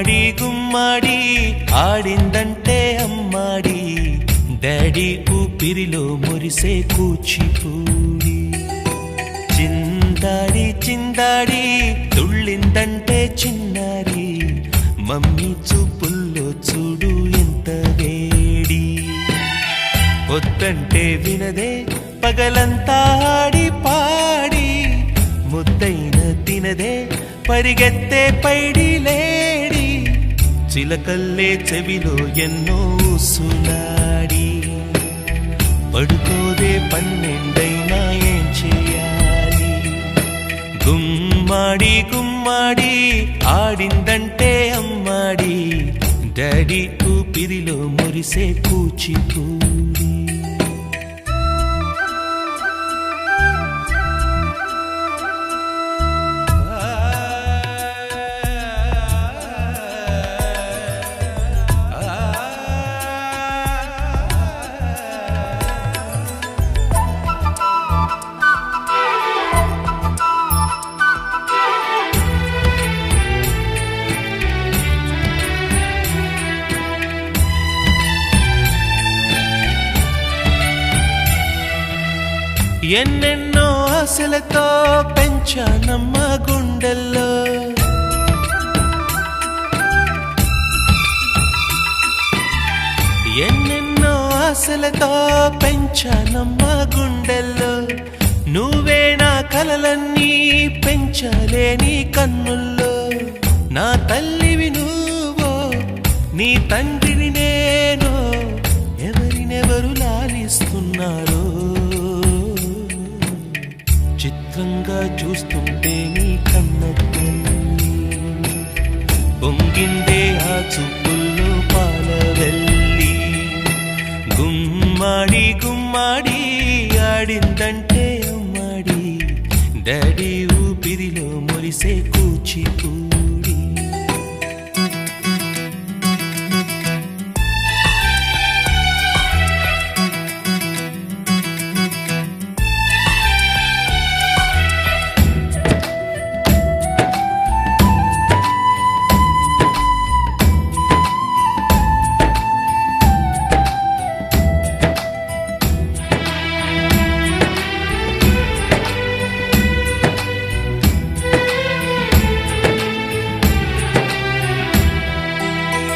గుమ్మాడి గుమ్మాడి ఆడిందంటే అమ్మాడి డాడీ ఊపిరిలో మురిసే కూచిపూడి చిందాడి చిందాడి తుళ్ళిందంటే చిన్నారి మమ్మీ చూపుల్లో చూడు ఎంత వేడి వద్దంటే వినదే పగలంతా ఆడి పాడి ముద్దైన తినదే పరిగెత్తే పైడి లేడి చిలకల్లే చెవిలో ఎన్నో సులాడి పడుకోదే పన్నెండైనా ఏం చేయాలి గుమ్మాడి గుమ్మాడి ఆడిందంటే అమ్మాడి డాడీ ఊపిరిలో మురిసే కూచిపూడి ఎన్నెన్నో ఆశలతో పెంచానమ్మ గుండెల్లో ఎన్నెన్నో ఆశలతో పెంచానమ్మ గుండెల్లో నువ్వే నా కలలన్నీ పెంచాలే నీ కన్నుల్లో నా తల్లివి నువ్వో నీ తండ్రిని నేను ఎవరినెవరు లాలిస్తున్నారో చిత్రంగా చూస్తుంటే నీ కన్నట్టు పొంగిందే ఆ చూపుల్లో పాలవెల్లి గుమ్మాడి గుమ్మాడి ఆడిందంటే అమ్మాడి డాడీ ఊపిరిలో మురిసే కూచిపూడి